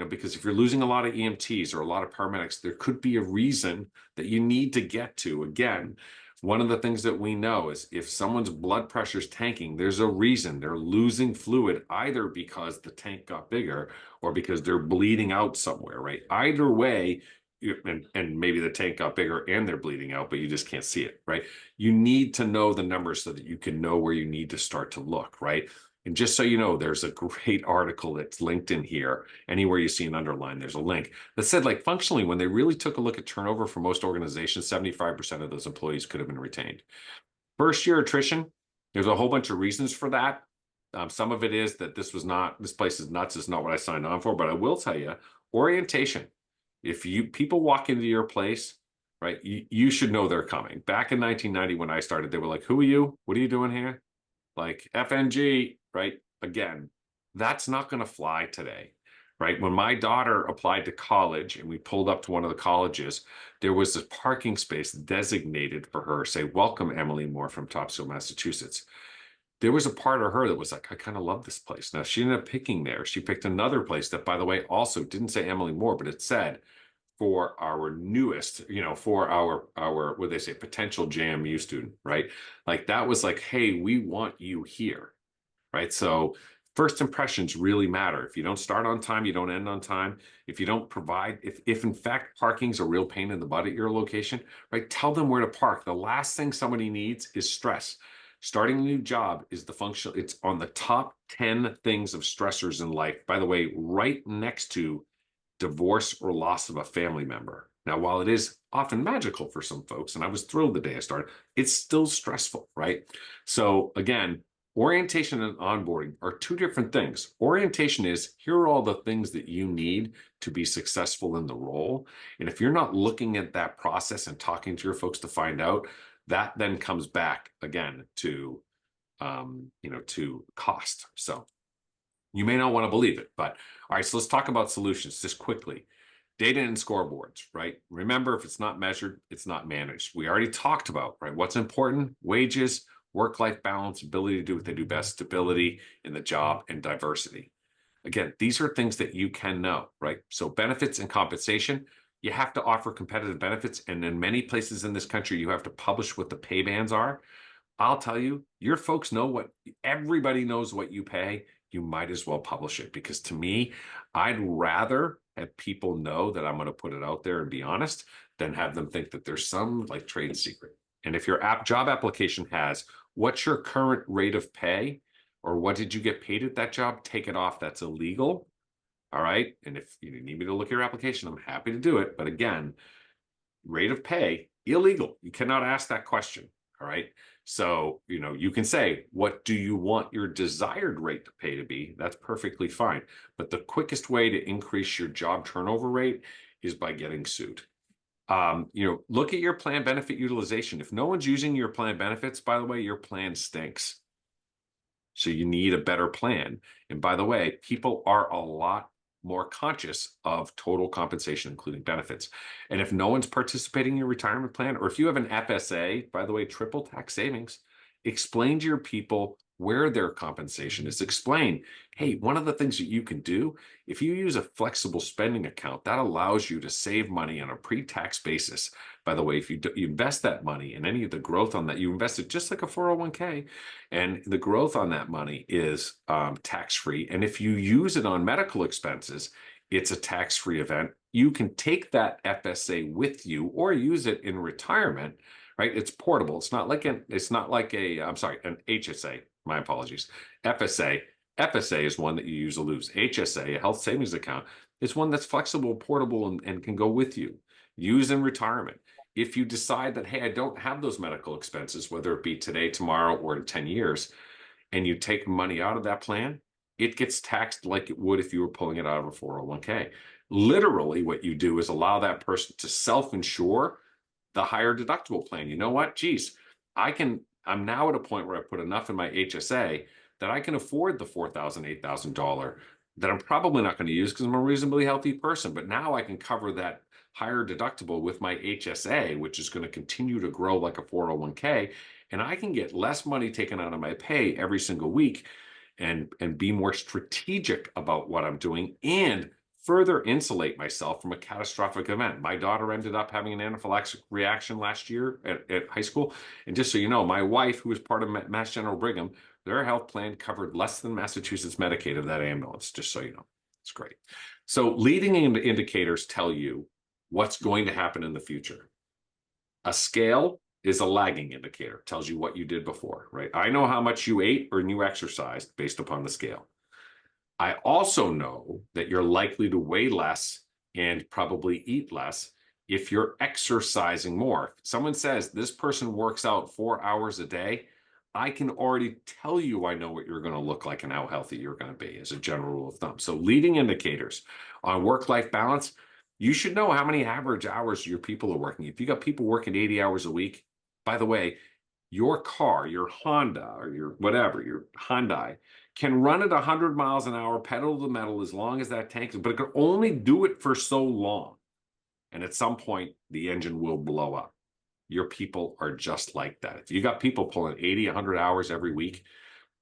because if you're losing a lot of EMTs or a lot of paramedics, there could be a reason that you need to get to. Again, one of the things that we know is if someone's blood pressure is tanking, there's a reason they're losing fluid, either because the tank got bigger or because they're bleeding out somewhere, right? Either way, and maybe the tank got bigger and they're bleeding out, but you just can't see it, right? You need to know the numbers so that you can know where you need to start to look, right? And just so you know, there's a great article that's linked in here. Anywhere you see an underline, there's a link that said, like, functionally, when they really took a look at turnover for most organizations, 75% of those employees could have been retained. First year attrition, there's a whole bunch of reasons for that. Some of it is that this place is nuts. It's not what I signed on for, but I will tell you, orientation. If people walk into your place, right, you should know they're coming. Back in 1990, when I started, they were like, who are you? What are you doing here? Like FNG, right? Again, that's not going to fly today, right? When my daughter applied to college and we pulled up to one of the colleges, there was a parking space designated for her, say, welcome, Emily Moore from Topsail, Massachusetts. There was a part of her that was like, I kind of love this place. Now, she ended up picking there. She picked another place that, by the way, also didn't say Emily Moore, but it said, for our newest, for our what they say, potential JMU student, right? Like that was like, hey, we want you here, right? So first impressions really matter. If you don't start on time, you don't end on time. If you don't provide, if in fact parking's a real pain in the butt at your location, right? Tell them where to park. The last thing somebody needs is stress. Starting a new job is it's on the top 10 things of stressors in life. By the way, right next to divorce or loss of a family member. Now, while it is often magical for some folks, and I was thrilled the day I started, it's still stressful, right? So again, orientation and onboarding are two different things. Orientation is, here are all the things that you need to be successful in the role. And if you're not looking at that process and talking to your folks to find out, that then comes back again to, to cost. So you may not want to believe it, but all right, so let's talk about solutions just quickly. Data and scoreboards, right? Remember, if it's not measured, it's not managed. We already talked about, right? What's important? Wages, work-life balance, ability to do what they do best, stability in the job, and diversity. Again, these are things that you can know, right? So benefits and compensation, you have to offer competitive benefits. And in many places in this country, you have to publish what the pay bands are. I'll tell you, your folks know everybody knows what you pay. You might as well publish it, because to me, I'd rather have people know that I'm going to put it out there and be honest than have them think that there's some like trade secret. And if your job application has what's your current rate of pay or what did you get paid at that job, take it off. That's illegal. All right. And if you need me to look at your application, I'm happy to do it. But again, rate of pay, illegal. You cannot ask that question. All right. So, you can say, what do you want your desired rate to pay to be? That's perfectly fine. But the quickest way to increase your job turnover rate is by getting sued. Look at your plan benefit utilization. If no one's using your plan benefits, by the way, your plan stinks. So you need a better plan. And by the way, people are a lot more conscious of total compensation, including benefits. And if no one's participating in your retirement plan, or if you have an FSA, by the way, triple tax savings, explain to your people where their compensation is. Explain, hey, one of the things that you can do, if you use a flexible spending account, that allows you to save money on a pre-tax basis. By the way, if you invest that money and any of the growth on that, you invest it just like a 401k, and the growth on that money is tax-free. And if you use it on medical expenses, it's a tax-free event. You can take that FSA with you or use it in retirement, right? It's portable. It's not like an HSA. My apologies. FSA. FSA is one that you use or lose. HSA, a health savings account, is one that's flexible, portable, and can go with you. Use in retirement. If you decide that, hey, I don't have those medical expenses, whether it be today, tomorrow, or in 10 years, and you take money out of that plan, it gets taxed like it would if you were pulling it out of a 401k. Literally, what you do is allow that person to self-insure the higher deductible plan. You know what? Geez, I'm now at a point where I put enough in my HSA that I can afford the $4,000, $8,000 that I'm probably not going to use because I'm a reasonably healthy person. But now I can cover that higher deductible with my HSA, which is going to continue to grow like a 401k. And I can get less money taken out of my pay every single week and be more strategic about what I'm doing and further insulate myself from a catastrophic event. My daughter ended up having an anaphylactic reaction last year at high school. And just so you know, my wife, who was part of Mass General Brigham, their health plan covered less than Massachusetts Medicaid of that ambulance, just so you know. It's great. So leading indicators tell you what's going to happen in the future. A scale is a lagging indicator, tells you what you did before, right? I know how much you ate or you exercised based upon the scale. I also know that you're likely to weigh less and probably eat less if you're exercising more. If someone says this person works out 4 hours a day, I can already tell you I know what you're going to look like and how healthy you're going to be as a general rule of thumb. So leading indicators on work-life balance, you should know how many average hours your people are working. If you got people working 80 hours a week, by the way, your car, your Honda or your whatever, your Hyundai, can run at 100 miles an hour, pedal to the metal as long as that tank is, but it can only do it for so long. And at some point, the engine will blow up. Your people are just like that. If you got people pulling 80, 100 hours every week,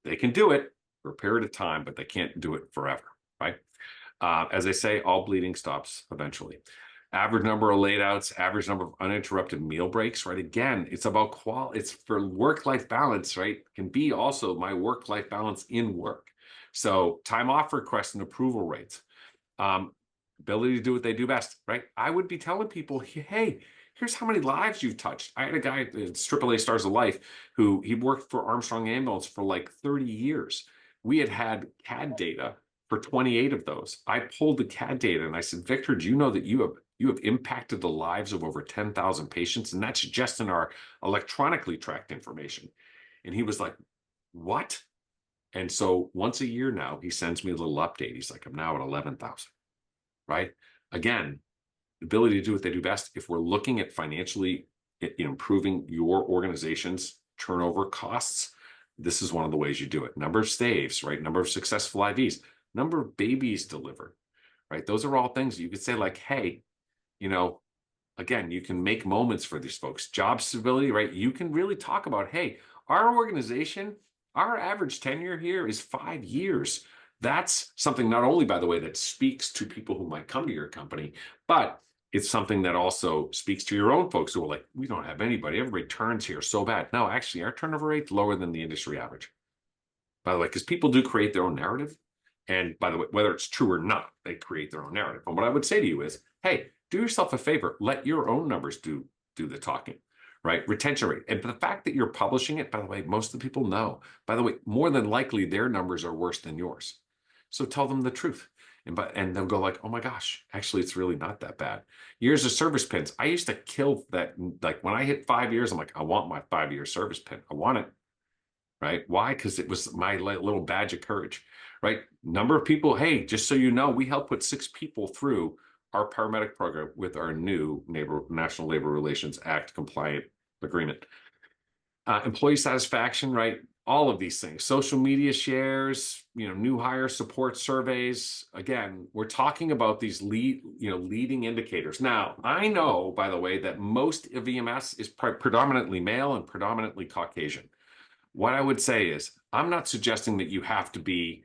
they can do it for a period of time, but they can't do it forever, right? As I say, all bleeding stops eventually. Average number of late outs, average number of uninterrupted meal breaks, right? Again, it's about quality. It's for work-life balance, right? Can be also my work-life balance in work. So time off requests and approval rates, ability to do what they do best, right? I would be telling people, hey, here's how many lives you've touched. I had a guy, it's AAA Stars of Life, who he worked for Armstrong Ambulance for like 30 years. We had CAD data for 28 of those. I pulled the CAD data and I said, Victor, do you know that you have impacted the lives of over 10,000 patients? And that's just in our electronically tracked information. And he was like, what? And so once a year now, he sends me a little update. He's like, I'm now at 11,000, right? Again, ability to do what they do best. If we're looking at financially improving your organization's turnover costs, this is one of the ways you do it. Number of staves, right? Number of successful IVs, number of babies delivered, right? Those are all things you could say like, hey, again, you can make moments for these folks. Job stability, right? You can really talk about, hey, our organization, our average tenure here is 5 years. That's something not only, by the way, that speaks to people who might come to your company, but it's something that also speaks to your own folks who are like, we don't have anybody. Everybody turns here so bad. No, actually, our turnover rate's lower than the industry average. By the way, because people do create their own narrative. And by the way, whether it's true or not, they create their own narrative. And what I would say to you is, hey, do yourself a favor. Let your own numbers do the talking, right? Retention rate. And the fact that you're publishing it, by the way, most of the people know. By the way, more than likely, their numbers are worse than yours. So tell them the truth. And they'll go like, oh my gosh, actually, it's really not that bad. Years of service pins. I used to kill that. Like when I hit 5 years, I'm like, I want my 5-year service pin. I want it. Right? Why? Because it was my little badge of courage, right? Number of people, hey, just so you know, we helped put 6 people through our paramedic program with our new National Labor Relations Act compliant agreement. Employee satisfaction, right? All of these things, social media shares, new hire support surveys. Again, we're talking about these leading indicators. Now, I know, by the way, that most of EMS is predominantly male and predominantly Caucasian. What I would say is I'm not suggesting that you have to be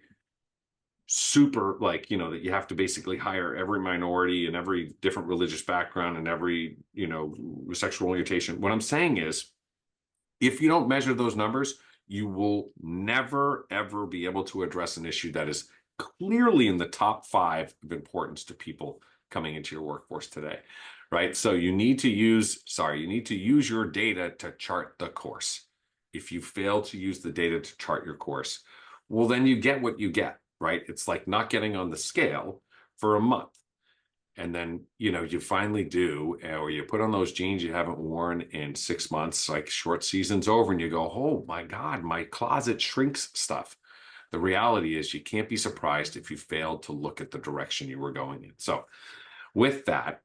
super, like, that you have to basically hire every minority and every different religious background and every, sexual orientation. What I'm saying is, if you don't measure those numbers, you will never, ever be able to address an issue that is clearly in the top 5 of importance to people coming into your workforce today, right? So you need to use your data to chart the course. If you fail to use the data to chart your course, well, then you get what you get, right? It's like not getting on the scale for a month. And then, you finally do, or you put on those jeans you haven't worn in 6 months, like short season's over, and you go, oh my God, my closet shrinks stuff. The reality is you can't be surprised if you failed to look at the direction you were going in. So with that,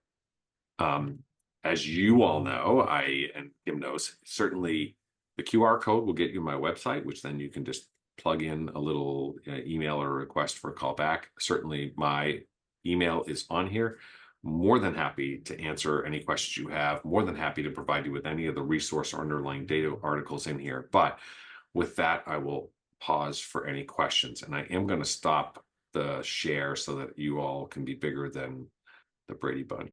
as you all know, and Kim knows, certainly the QR code will get you my website, which then you can just plug in a little email or request for a call back. Certainly my email is on here. More than happy to answer any questions you have. More than happy to provide you with any of the resource or underlying data articles in here. But with that, I will pause for any questions. And I am going to stop the share so that you all can be bigger than the Brady Bunch.